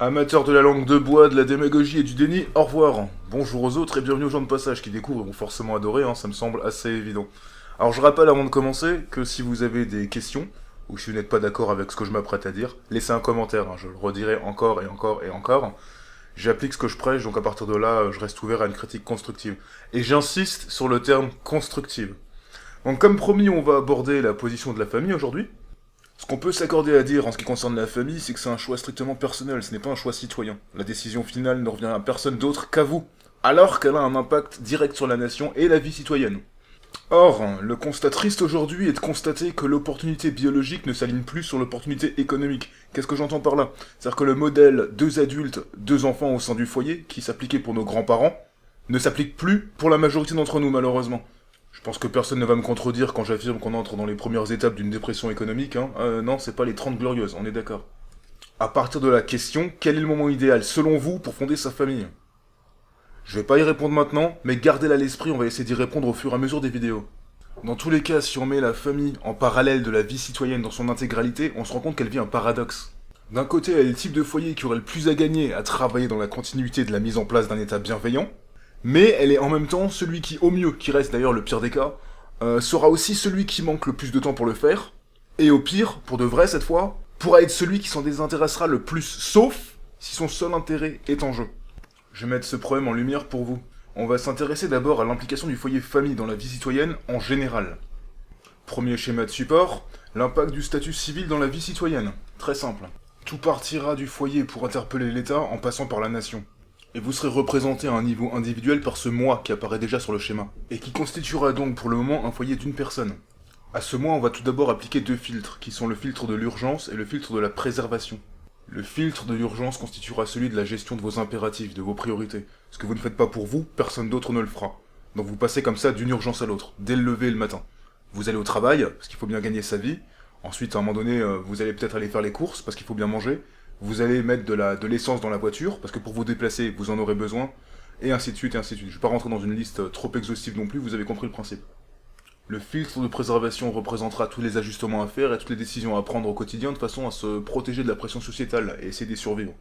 Amateurs de la langue de bois, de la démagogie et du déni, au revoir. Bonjour aux autres et bienvenue aux gens de passage qui découvrent et vont forcément adorer, ça me semble assez évident. Alors je rappelle avant de commencer que si vous avez des questions, ou si vous n'êtes pas d'accord avec ce que je m'apprête à dire, laissez un commentaire, je le redirai encore et encore et encore. J'applique ce que je prêche, donc à partir de là, je reste ouvert à une critique constructive. Et j'insiste sur le terme constructive. Donc comme promis, on va aborder la position de la famille aujourd'hui. Ce qu'on peut s'accorder à dire en ce qui concerne la famille, c'est que c'est un choix strictement personnel, ce n'est pas un choix citoyen. La décision finale ne revient à personne d'autre qu'à vous, alors qu'elle a un impact direct sur la nation et la vie citoyenne. Or, le constat triste aujourd'hui est de constater que l'opportunité biologique ne s'aligne plus sur l'opportunité économique. Qu'est-ce que j'entends par là? C'est-à-dire que le modèle 2 adultes, 2 enfants au sein du foyer, qui s'appliquait pour nos grands-parents, ne s'applique plus pour la majorité d'entre nous, malheureusement. Je pense que personne ne va me contredire quand j'affirme qu'on entre dans les premières étapes d'une dépression économique, non, c'est pas les 30 glorieuses, on est d'accord. À partir de la question, quel est le moment idéal, selon vous, pour fonder sa famille? Je vais pas y répondre maintenant, mais gardez-la à l'esprit, on va essayer d'y répondre au fur et à mesure des vidéos. Dans tous les cas, si on met la famille en parallèle de la vie citoyenne dans son intégralité, on se rend compte qu'elle vit un paradoxe. D'un côté, elle est le type de foyer qui aurait le plus à gagner à travailler dans la continuité de la mise en place d'un état bienveillant, mais elle est en même temps celui qui, au mieux, qui reste d'ailleurs le pire des cas, sera aussi celui qui manque le plus de temps pour le faire, et au pire, pour de vrai cette fois, pourra être celui qui s'en désintéressera le plus, sauf si son seul intérêt est en jeu. Je vais mettre ce problème en lumière pour vous. On va s'intéresser d'abord à l'implication du foyer famille dans la vie citoyenne en général. Premier schéma de support, l'impact du statut civil dans la vie citoyenne. Très simple. Tout partira du foyer pour interpeller l'État en passant par la nation. Et vous serez représenté à un niveau individuel par ce moi qui apparaît déjà sur le schéma, et qui constituera donc pour le moment un foyer d'une personne. À ce moi, on va tout d'abord appliquer 2 filtres, qui sont le filtre de l'urgence et le filtre de la préservation. Le filtre de l'urgence constituera celui de la gestion de vos impératifs, de vos priorités. Ce que vous ne faites pas pour vous, personne d'autre ne le fera. Donc vous passez comme ça d'une urgence à l'autre, dès le lever le matin. Vous allez au travail, parce qu'il faut bien gagner sa vie. Ensuite, à un moment donné, vous allez peut-être aller faire les courses, parce qu'il faut bien manger. Vous allez mettre de l'essence dans la voiture, parce que pour vous déplacer, vous en aurez besoin, et ainsi de suite, et ainsi de suite. Je vais pas rentrer dans une liste trop exhaustive non plus, vous avez compris le principe. Le filtre de préservation représentera tous les ajustements à faire et toutes les décisions à prendre au quotidien de façon à se protéger de la pression sociétale et essayer d'y survivre.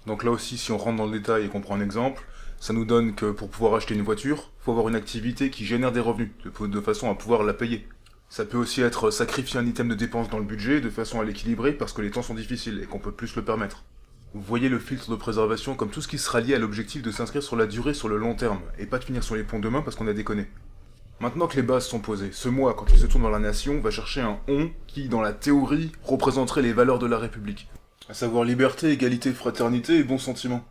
Donc là aussi, si on rentre dans le détail et qu'on prend un exemple, ça nous donne que pour pouvoir acheter une voiture, il faut avoir une activité qui génère des revenus, de façon à pouvoir la payer. Ça peut aussi être sacrifier un item de dépense dans le budget de façon à l'équilibrer parce que les temps sont difficiles et qu'on peut plus se le permettre. Vous voyez le filtre de préservation comme tout ce qui sera lié à l'objectif de s'inscrire sur la durée, sur le long terme, et pas de finir sur les ponts demain parce qu'on a déconné. Maintenant que les bases sont posées, ce moi, quand il se tourne vers la nation, va chercher un on qui, dans la théorie, représenterait les valeurs de la République. À savoir liberté, égalité, fraternité et bon sentiment.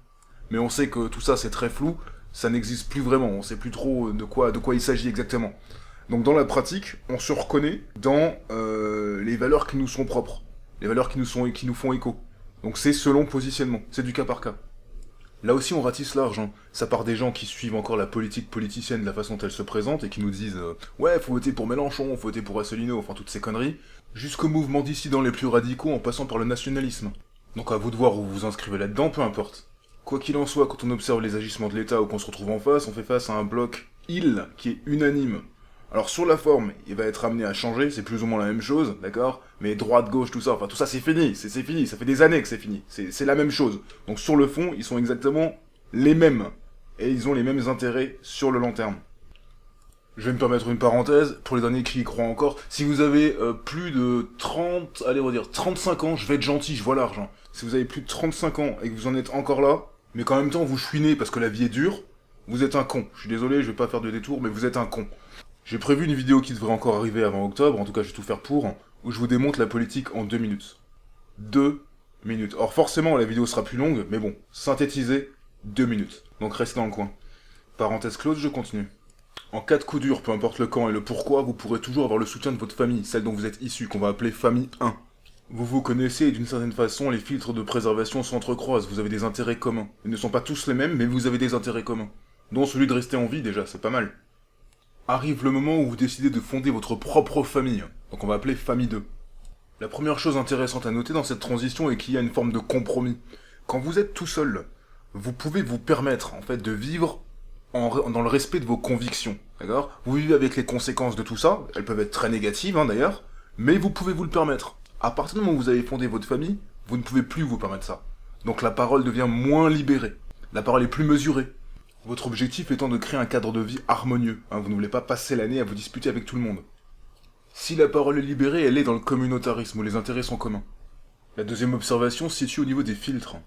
Mais on sait que tout ça c'est très flou, ça n'existe plus vraiment, on sait plus trop de quoi il s'agit exactement. Donc dans la pratique, on se reconnaît dans les valeurs qui nous sont propres, les valeurs qui nous font écho. Donc c'est selon positionnement, c'est du cas par cas. Là aussi on ratisse large, ça part des gens qui suivent encore la politique politicienne de la façon dont elle se présente et qui nous disent ouais faut voter pour Mélenchon, faut voter pour Asselineau, enfin toutes ces conneries, jusqu'aux mouvements dissidents les plus radicaux en passant par le nationalisme. Donc à vous de voir où vous vous inscrivez là-dedans, peu importe. Quoi qu'il en soit, quand on observe les agissements de l'État ou qu'on se retrouve en face, on fait face à un bloc il qui est unanime. Alors sur la forme, il va être amené à changer, c'est plus ou moins la même chose, d'accord? Mais droite, gauche, tout ça, enfin tout ça c'est fini, c'est fini, ça fait des années que c'est fini, c'est la même chose. Donc sur le fond, ils sont exactement les mêmes, et ils ont les mêmes intérêts sur le long terme. Je vais me permettre une parenthèse, pour les derniers qui y croient encore, si vous avez plus de 30, allez on va dire 35 ans, je vais être gentil, je vois l'argent. Si vous avez plus de 35 ans et que vous en êtes encore là, mais qu'en même temps vous chouinez parce que la vie est dure, vous êtes un con. Je suis désolé, je vais pas faire de détour, mais vous êtes un con. J'ai prévu une vidéo qui devrait encore arriver avant octobre, en tout cas je vais tout faire pour, où je vous démontre la politique en 2 minutes. 2 minutes. Or forcément la vidéo sera plus longue, mais bon, synthétisé, 2 minutes. Donc restez dans le coin. Parenthèse close, je continue. En cas de coup dur, peu importe le quand et le pourquoi, vous pourrez toujours avoir le soutien de votre famille, celle dont vous êtes issu, qu'on va appeler famille 1. Vous vous connaissez et d'une certaine façon, les filtres de préservation s'entrecroisent, vous avez des intérêts communs. Ils ne sont pas tous les mêmes, mais vous avez des intérêts communs. Dont celui de rester en vie déjà, c'est pas mal. Arrive le moment où vous décidez de fonder votre propre famille, donc on va appeler famille 2. La première chose intéressante à noter dans cette transition est qu'il y a une forme de compromis. Quand vous êtes tout seul, vous pouvez vous permettre en fait de vivre dans le respect de vos convictions, d'accord? Vous vivez avec les conséquences de tout ça, elles peuvent être très négatives d'ailleurs, mais vous pouvez vous le permettre. À partir du moment où vous avez fondé votre famille, vous ne pouvez plus vous permettre ça. Donc la parole devient moins libérée. La parole est plus mesurée. Votre objectif étant de créer un cadre de vie harmonieux. Hein, vous ne voulez pas passer l'année à vous disputer avec tout le monde. Si la parole est libérée, elle est dans le communautarisme, où les intérêts sont communs. La deuxième observation se situe au niveau des filtres.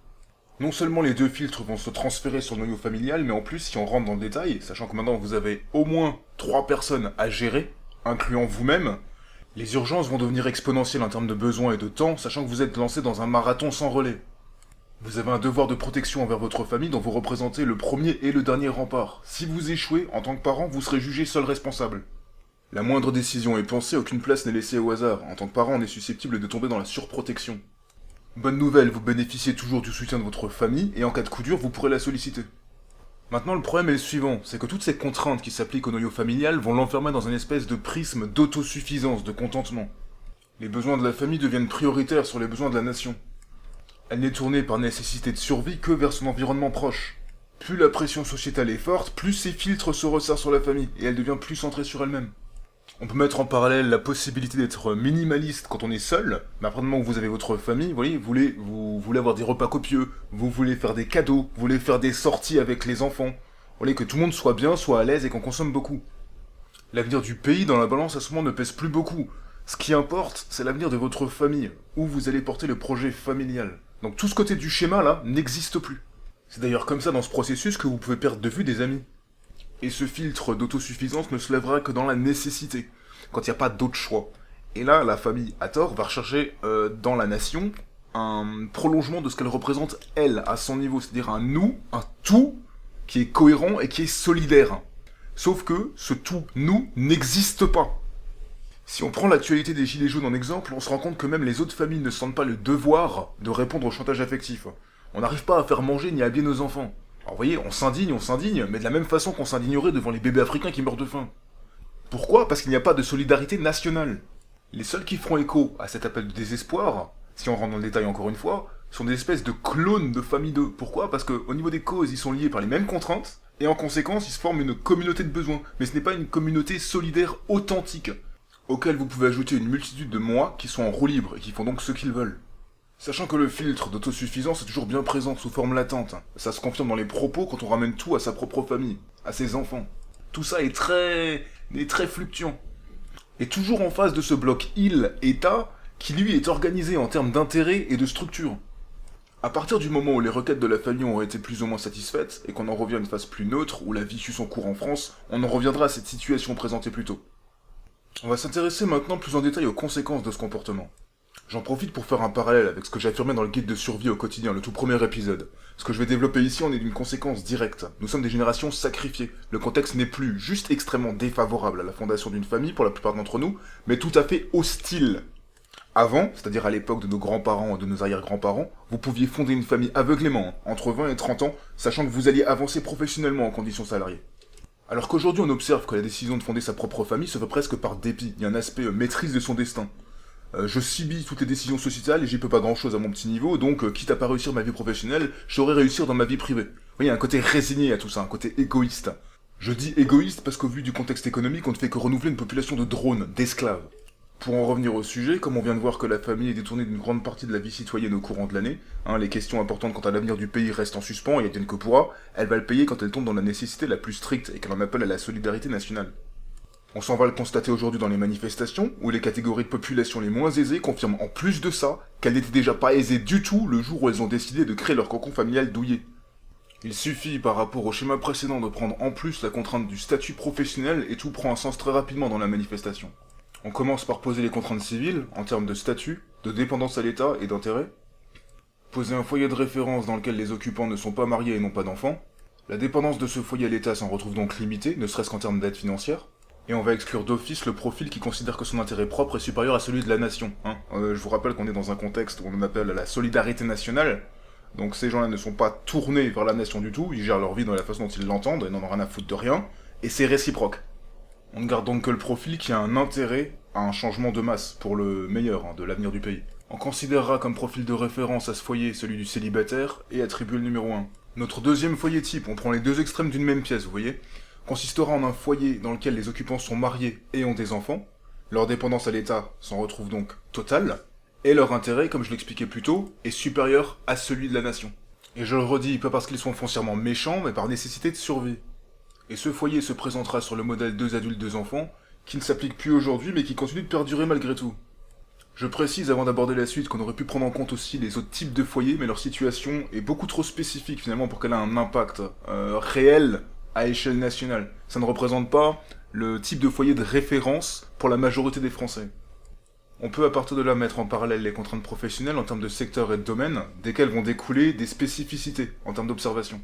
Non seulement les deux filtres vont se transférer sur le noyau familial, mais en plus, si on rentre dans le détail, sachant que maintenant vous avez au moins 3 personnes à gérer, incluant vous-même, les urgences vont devenir exponentielles en termes de besoins et de temps, sachant que vous êtes lancé dans un marathon sans relais. Vous avez un devoir de protection envers votre famille dont vous représentez le premier et le dernier rempart. Si vous échouez, en tant que parent, vous serez jugé seul responsable. La moindre décision est pensée, aucune place n'est laissée au hasard. En tant que parent, on est susceptible de tomber dans la surprotection. Bonne nouvelle, vous bénéficiez toujours du soutien de votre famille, et en cas de coup dur, vous pourrez la solliciter. Maintenant, le problème est le suivant, c'est que toutes ces contraintes qui s'appliquent au noyau familial vont l'enfermer dans une espèce de prisme d'autosuffisance, de contentement. Les besoins de la famille deviennent prioritaires sur les besoins de la nation. Elle n'est tournée par nécessité de survie que vers son environnement proche. Plus la pression sociétale est forte, plus ces filtres se resserrent sur la famille, et elle devient plus centrée sur elle-même. On peut mettre en parallèle la possibilité d'être minimaliste quand on est seul, mais après le moment où vous avez votre famille, vous voyez, vous voulez avoir des repas copieux, vous voulez faire des cadeaux, vous voulez faire des sorties avec les enfants, vous voulez que tout le monde soit bien, soit à l'aise et qu'on consomme beaucoup. L'avenir du pays dans la balance à ce moment ne pèse plus beaucoup. Ce qui importe, c'est l'avenir de votre famille, où vous allez porter le projet familial. Donc tout ce côté du schéma là n'existe plus. C'est d'ailleurs comme ça dans ce processus que vous pouvez perdre de vue des amis. Et ce filtre d'autosuffisance ne se lèvera que dans la nécessité, quand il n'y a pas d'autre choix. Et là, la famille, à tort, va rechercher dans la nation un prolongement de ce qu'elle représente, elle, à son niveau. C'est-à-dire un nous, un tout, qui est cohérent et qui est solidaire. Sauf que ce tout, nous, n'existe pas. Si on prend l'actualité des Gilets jaunes en exemple, on se rend compte que même les autres familles ne sentent pas le devoir de répondre au chantage affectif. On n'arrive pas à faire manger ni à habiller nos enfants. Alors vous voyez, on s'indigne, mais de la même façon qu'on s'indignerait devant les bébés africains qui meurent de faim. Pourquoi ? Parce qu'il n'y a pas de solidarité nationale. Les seuls qui feront écho à cet appel de désespoir, si on rentre dans le détail encore une fois, sont des espèces de clones de famille 2. Pourquoi ? Parce qu'au niveau des causes, ils sont liés par les mêmes contraintes, et en conséquence, ils se forment une communauté de besoins. Mais ce n'est pas une communauté solidaire authentique, auquel vous pouvez ajouter une multitude de moi qui sont en roue libre et qui font donc ce qu'ils veulent. Sachant que le filtre d'autosuffisance est toujours bien présent sous forme latente, ça se confirme dans les propos quand on ramène tout à sa propre famille, à ses enfants. Tout ça est très fluctuant. Et toujours en face de ce bloc île-État, qui lui est organisé en termes d'intérêt et de structure. À partir du moment où les requêtes de la famille ont été plus ou moins satisfaites, et qu'on en revient à une phase plus neutre, où la vie suit son cours en France, on en reviendra à cette situation présentée plus tôt. On va s'intéresser maintenant plus en détail aux conséquences de ce comportement. J'en profite pour faire un parallèle avec ce que j'affirmais dans le guide de survie au quotidien, le tout premier épisode. Ce que je vais développer ici en est d'une conséquence directe. Nous sommes des générations sacrifiées. Le contexte n'est plus juste extrêmement défavorable à la fondation d'une famille pour la plupart d'entre nous, mais tout à fait hostile. Avant, c'est-à-dire à l'époque de nos grands-parents et de nos arrière-grands-parents, vous pouviez fonder une famille aveuglément, entre 20 et 30 ans, sachant que vous alliez avancer professionnellement en conditions salariées. Alors qu'aujourd'hui on observe que la décision de fonder sa propre famille se fait presque par dépit, il y a un aspect maîtrise de son destin. Je subis toutes les décisions sociétales et j'y peux pas grand chose à mon petit niveau, donc quitte à pas réussir ma vie professionnelle, je saurais réussir dans ma vie privée. Vous voyez, un côté résigné à tout ça, un côté égoïste. Je dis égoïste parce qu'au vu du contexte économique, on ne fait que renouveler une population de drones, d'esclaves. Pour en revenir au sujet, comme on vient de voir que la famille est détournée d'une grande partie de la vie citoyenne au courant de l'année, les questions importantes quant à l'avenir du pays restent en suspens, et advienne que pourra, elle va le payer quand elle tombe dans la nécessité la plus stricte et qu'elle en appelle à la solidarité nationale. On s'en va le constater aujourd'hui dans les manifestations, où les catégories de population les moins aisées confirment en plus de ça qu'elles n'étaient déjà pas aisées du tout le jour où elles ont décidé de créer leur cocon familial douillet. Il suffit par rapport au schéma précédent de prendre en plus la contrainte du statut professionnel et tout prend un sens très rapidement dans la manifestation. On commence par poser les contraintes civiles, en termes de statut, de dépendance à l'État et d'intérêt. Poser un foyer de référence dans lequel les occupants ne sont pas mariés et n'ont pas d'enfants. La dépendance de ce foyer à l'État s'en retrouve donc limitée, ne serait-ce qu'en termes d'aide financière. Et on va exclure d'office le profil qui considère que son intérêt propre est supérieur à celui de la nation. Je vous rappelle qu'on est dans un contexte où on en appelle à la solidarité nationale. Donc ces gens-là ne sont pas tournés vers la nation du tout, ils gèrent leur vie dans la façon dont ils l'entendent et n'en ont rien à foutre de rien. Et c'est réciproque. On ne garde donc que le profil qui a un intérêt à un changement de masse, pour le meilleur, de l'avenir du pays. On considérera comme profil de référence à ce foyer celui du célibataire et attribue le numéro 1. Notre deuxième foyer type, on prend les deux extrêmes d'une même pièce, vous voyez, consistera en un foyer dans lequel les occupants sont mariés et ont des enfants. Leur dépendance à l'État s'en retrouve donc totale. Et leur intérêt, comme je l'expliquais plus tôt, est supérieur à celui de la nation. Et je le redis, pas parce qu'ils sont foncièrement méchants, mais par nécessité de survie. Et ce foyer se présentera sur le modèle 2 adultes, 2 enfants, qui ne s'applique plus aujourd'hui, mais qui continue de perdurer malgré tout. Je précise avant d'aborder la suite qu'on aurait pu prendre en compte aussi les autres types de foyers, mais leur situation est beaucoup trop spécifique finalement pour qu'elle ait un impact réel à échelle nationale. Ça ne représente pas le type de foyer de référence pour la majorité des Français. On peut à partir de là mettre en parallèle les contraintes professionnelles en termes de secteur et de domaine, desquelles vont découler des spécificités en termes d'observation.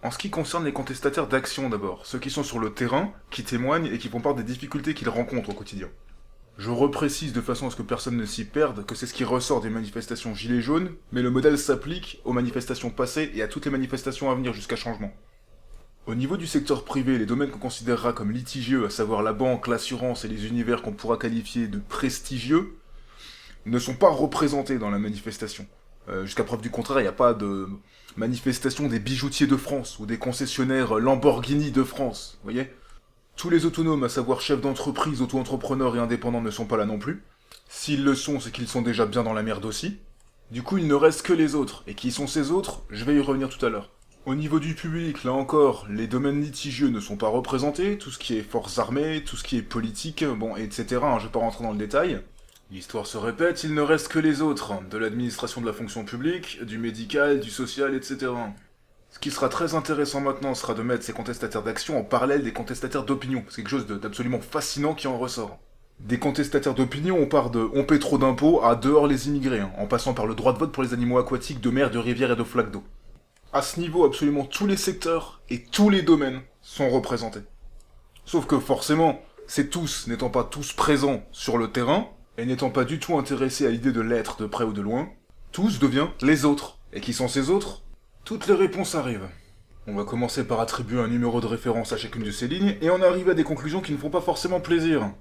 En ce qui concerne les contestataires d'action d'abord, ceux qui sont sur le terrain, qui témoignent et qui font part des difficultés qu'ils rencontrent au quotidien. Je reprécise de façon à ce que personne ne s'y perde que c'est ce qui ressort des manifestations gilets jaunes, mais le modèle s'applique aux manifestations passées et à toutes les manifestations à venir jusqu'à changement. Au niveau du secteur privé, les domaines qu'on considérera comme litigieux, à savoir la banque, l'assurance et les univers qu'on pourra qualifier de prestigieux, ne sont pas représentés dans la manifestation. Jusqu'à preuve du contraire, il n'y a pas de manifestation des bijoutiers de France ou des concessionnaires Lamborghini de France, vous voyez ? Tous les autonomes, à savoir chefs d'entreprise, auto-entrepreneurs et indépendants ne sont pas là non plus. S'ils le sont, c'est qu'ils sont déjà bien dans la merde aussi. Du coup, il ne reste que les autres. Et qui sont ces autres ? Je vais y revenir tout à l'heure. Au niveau du public, là encore, les domaines litigieux ne sont pas représentés, tout ce qui est forces armées, tout ce qui est politique, bon, etc., je vais pas rentrer dans le détail. L'histoire se répète, il ne reste que les autres, de l'administration de la fonction publique, du médical, du social, etc. Ce qui sera très intéressant maintenant sera de mettre ces contestataires d'action en parallèle des contestataires d'opinion. C'est quelque chose d'absolument fascinant qui en ressort. Des contestataires d'opinion, on part de on paie trop d'impôts à dehors les immigrés, en passant par le droit de vote pour les animaux aquatiques de mer, de rivière et de flaques d'eau. À ce niveau, absolument tous les secteurs et tous les domaines sont représentés. Sauf que forcément, ces tous n'étant pas tous présents sur le terrain, et n'étant pas du tout intéressés à l'idée de l'être de près ou de loin, tous devient les autres. Et qui sont ces autres ? Toutes les réponses arrivent. On va commencer par attribuer un numéro de référence à chacune de ces lignes, et on arrive à des conclusions qui ne font pas forcément plaisir.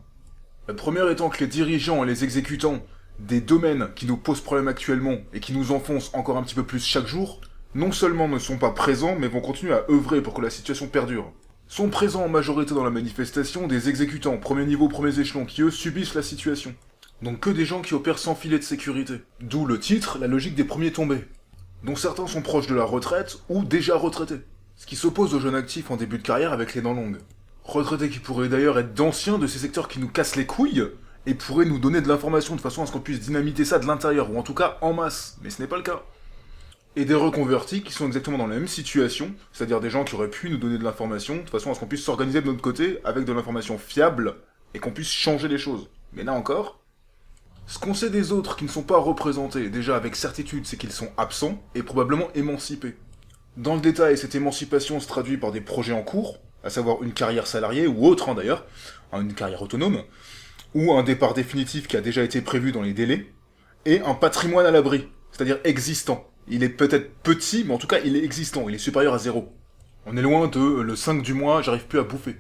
La première étant que les dirigeants et les exécutants des domaines qui nous posent problème actuellement, et qui nous enfoncent encore un petit peu plus chaque jour, non seulement ne sont pas présents, mais vont continuer à œuvrer pour que la situation perdure. Sont présents en majorité dans la manifestation des exécutants, premier niveau, premiers échelons, qui eux subissent la situation. Donc que des gens qui opèrent sans filet de sécurité. D'où le titre, la logique des premiers tombés. Dont certains sont proches de la retraite ou déjà retraités. Ce qui s'oppose aux jeunes actifs en début de carrière avec les dents longues. Retraités qui pourraient d'ailleurs être d'anciens de ces secteurs qui nous cassent les couilles et pourraient nous donner de l'information de façon à ce qu'on puisse dynamiter ça de l'intérieur, ou en tout cas en masse, mais ce n'est pas le cas. Et des reconvertis qui sont exactement dans la même situation, c'est-à-dire des gens qui auraient pu nous donner de l'information de façon à ce qu'on puisse s'organiser de notre côté avec de l'information fiable et qu'on puisse changer les choses. Mais là encore, ce qu'on sait des autres qui ne sont pas représentés, déjà avec certitude, c'est qu'ils sont absents et probablement émancipés. Dans le détail, cette émancipation se traduit par des projets en cours, à savoir une carrière salariée, ou autre d'ailleurs, une carrière autonome, ou un départ définitif qui a déjà été prévu dans les délais, et un patrimoine à l'abri, c'est-à-dire existant. Il est peut-être petit, mais en tout cas il est existant, il est supérieur à 0. On est loin de le 5 du mois, j'arrive plus à bouffer.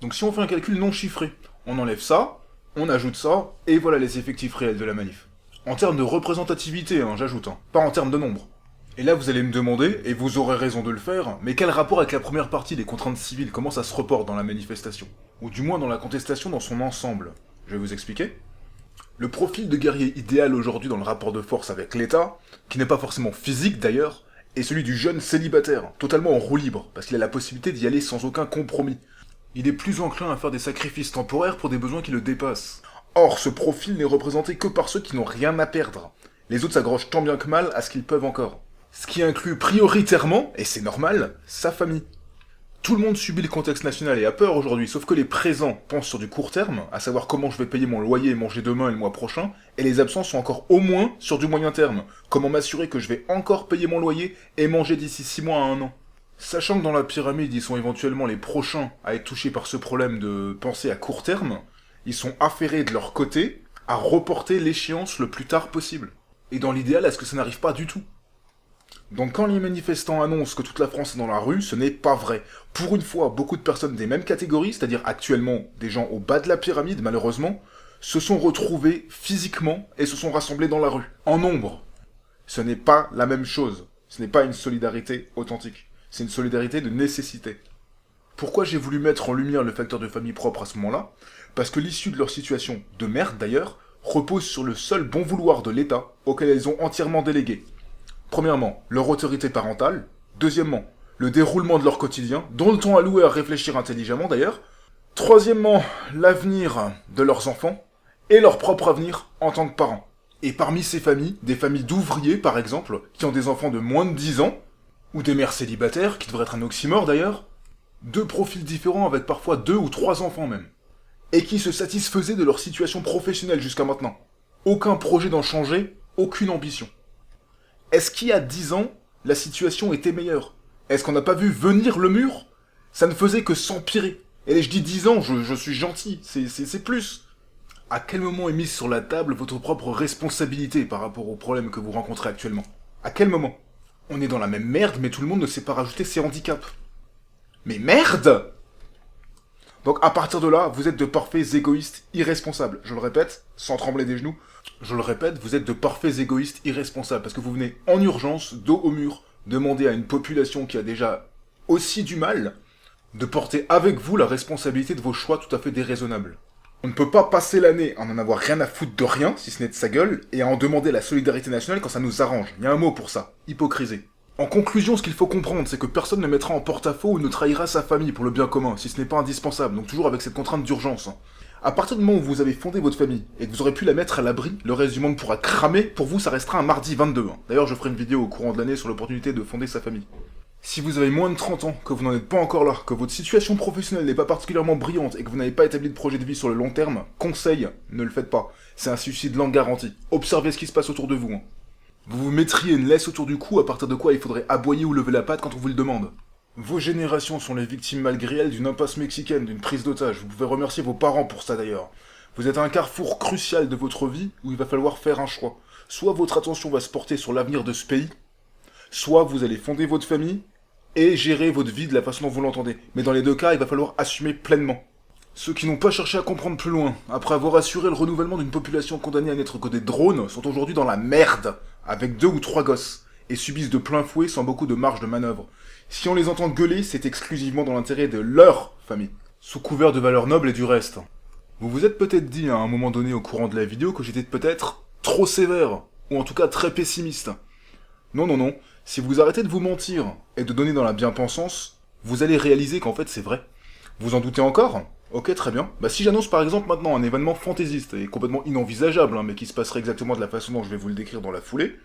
Donc si on fait un calcul non chiffré, on enlève ça, on ajoute ça, et voilà les effectifs réels de la manif. En termes de représentativité, j'ajoute, pas en termes de nombre. Et là vous allez me demander, et vous aurez raison de le faire, mais quel rapport avec la première partie des contraintes civiles, comment ça se reporte dans la manifestation ? Ou du moins dans la contestation dans son ensemble. Je vais vous expliquer. Le profil de guerrier idéal aujourd'hui dans le rapport de force avec l'État, qui n'est pas forcément physique d'ailleurs, est celui du jeune célibataire, totalement en roue libre, parce qu'il a la possibilité d'y aller sans aucun compromis. Il est plus enclin à faire des sacrifices temporaires pour des besoins qui le dépassent. Or, ce profil n'est représenté que par ceux qui n'ont rien à perdre. Les autres s'accrochent tant bien que mal à ce qu'ils peuvent encore. Ce qui inclut prioritairement, et c'est normal, sa famille. Tout le monde subit le contexte national et a peur aujourd'hui, sauf que les présents pensent sur du court terme, à savoir comment je vais payer mon loyer et manger demain et le mois prochain, et les absents sont encore au moins sur du moyen terme. Comment m'assurer que je vais encore payer mon loyer et manger d'ici 6 mois à 1 an. Sachant que dans la pyramide, ils sont éventuellement les prochains à être touchés par ce problème de pensée à court terme, ils sont affairés de leur côté à reporter l'échéance le plus tard possible. Et dans l'idéal, à ce que ça n'arrive pas du tout. Donc quand les manifestants annoncent que toute la France est dans la rue, ce n'est pas vrai. Pour une fois, beaucoup de personnes des mêmes catégories, c'est-à-dire actuellement des gens au bas de la pyramide malheureusement, se sont retrouvés physiquement et se sont rassemblés dans la rue, en nombre. Ce n'est pas la même chose. Ce n'est pas une solidarité authentique. C'est une solidarité de nécessité. Pourquoi j'ai voulu mettre en lumière le facteur de famille propre à ce moment-là ? Parce que l'issue de leur situation, de merde d'ailleurs, reposent sur le seul bon vouloir de l'État auquel elles ont entièrement délégué. Premièrement, leur autorité parentale. Deuxièmement, le déroulement de leur quotidien, dont le temps alloué à réfléchir intelligemment d'ailleurs. Troisièmement, l'avenir de leurs enfants et leur propre avenir en tant que parents. Et parmi ces familles, des familles d'ouvriers par exemple, qui ont des enfants de moins de 10 ans, ou des mères célibataires, qui devraient être un oxymore d'ailleurs, deux profils différents avec parfois 2 ou 3 enfants même, et qui se satisfaisaient de leur situation professionnelle jusqu'à maintenant. Aucun projet d'en changer, aucune ambition. Est-ce qu'il y a 10 ans, la situation était meilleure? Est-ce qu'on n'a pas vu venir le mur? Ça ne faisait que s'empirer. Et je dis 10 ans, je suis gentil, c'est plus. À quel moment est mise sur la table votre propre responsabilité par rapport aux problèmes que vous rencontrez actuellement? À quel moment? On est dans la même merde, mais tout le monde ne sait pas rajouter ses handicaps. Mais merde! Donc à partir de là, vous êtes de parfaits égoïstes irresponsables. Je le répète, sans trembler des genoux. Je le répète, vous êtes de parfaits égoïstes irresponsables. Parce que vous venez en urgence, dos au mur, demander à une population qui a déjà aussi du mal, de porter avec vous la responsabilité de vos choix tout à fait déraisonnables. On ne peut pas passer l'année à en avoir rien à foutre de rien, si ce n'est de sa gueule, et à en demander la solidarité nationale quand ça nous arrange. Il y a un mot pour ça, hypocrisie. En conclusion, ce qu'il faut comprendre, c'est que personne ne mettra en porte-à-faux ou ne trahira sa famille pour le bien commun, si ce n'est pas indispensable, donc toujours avec cette contrainte d'urgence. À partir du moment où vous avez fondé votre famille, et que vous aurez pu la mettre à l'abri, le reste du monde pourra cramer, pour vous ça restera un mardi 22. D'ailleurs, je ferai une vidéo au courant de l'année sur l'opportunité de fonder sa famille. Si vous avez moins de 30 ans, que vous n'en êtes pas encore là, que votre situation professionnelle n'est pas particulièrement brillante et que vous n'avez pas établi de projet de vie sur le long terme, conseil, ne le faites pas. C'est un suicide lent garanti. Observez ce qui se passe autour de vous. Vous vous mettriez une laisse autour du cou à partir de quoi il faudrait aboyer ou lever la patte quand on vous le demande. Vos générations sont les victimes malgré elles d'une impasse mexicaine, d'une prise d'otage. Vous pouvez remercier vos parents pour ça d'ailleurs. Vous êtes à un carrefour crucial de votre vie où il va falloir faire un choix. Soit votre attention va se porter sur l'avenir de ce pays, soit vous allez fonder votre famille et gérer votre vie de la façon dont vous l'entendez. Mais dans les deux cas, il va falloir assumer pleinement. Ceux qui n'ont pas cherché à comprendre plus loin, après avoir assuré le renouvellement d'une population condamnée à n'être que des drones, sont aujourd'hui dans la merde, avec 2 ou 3 gosses, et subissent de plein fouet sans beaucoup de marge de manœuvre. Si on les entend gueuler, c'est exclusivement dans l'intérêt de leur famille, sous couvert de valeurs nobles et du reste. Vous vous êtes peut-être dit à un moment donné au courant de la vidéo que j'étais peut-être trop sévère, ou en tout cas très pessimiste. Non, non, non. Si vous arrêtez de vous mentir et de donner dans la bien-pensance, vous allez réaliser qu'en fait c'est vrai. Vous en doutez encore? Ok, très bien. Bah si j'annonce par exemple maintenant un événement fantaisiste et complètement inenvisageable, mais qui se passerait exactement de la façon dont je vais vous le décrire dans la foulée,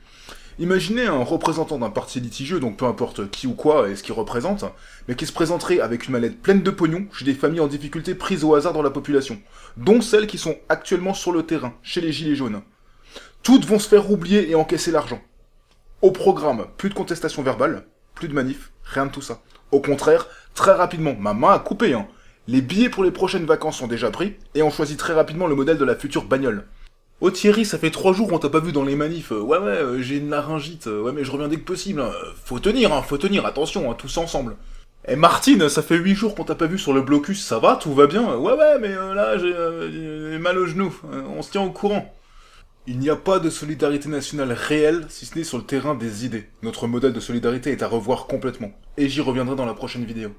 imaginez un représentant d'un parti litigieux, donc peu importe qui ou quoi et ce qu'il représente, mais qui se présenterait avec une mallette pleine de pognon chez des familles en difficulté prises au hasard dans la population, dont celles qui sont actuellement sur le terrain, chez les gilets jaunes. Toutes vont se faire oublier et encaisser l'argent. Au programme, plus de contestation verbale, plus de manif, rien de tout ça. Au contraire, très rapidement, ma main a coupé, hein. Les billets pour les prochaines vacances sont déjà pris, et on choisit très rapidement le modèle de la future bagnole. Oh Thierry, ça fait 3 jours on t'a pas vu dans les manifs. Ouais, j'ai une laryngite. Ouais, mais je reviens dès que possible. Faut tenir, attention, tous ensemble. Eh Martine, ça fait 8 jours qu'on t'a pas vu sur le blocus, ça va, tout va bien? Ouais, mais là, j'ai mal au genou. On se tient au courant. Il n'y a pas de solidarité nationale réelle, si ce n'est sur le terrain des idées. Notre modèle de solidarité est à revoir complètement. Et j'y reviendrai dans la prochaine vidéo.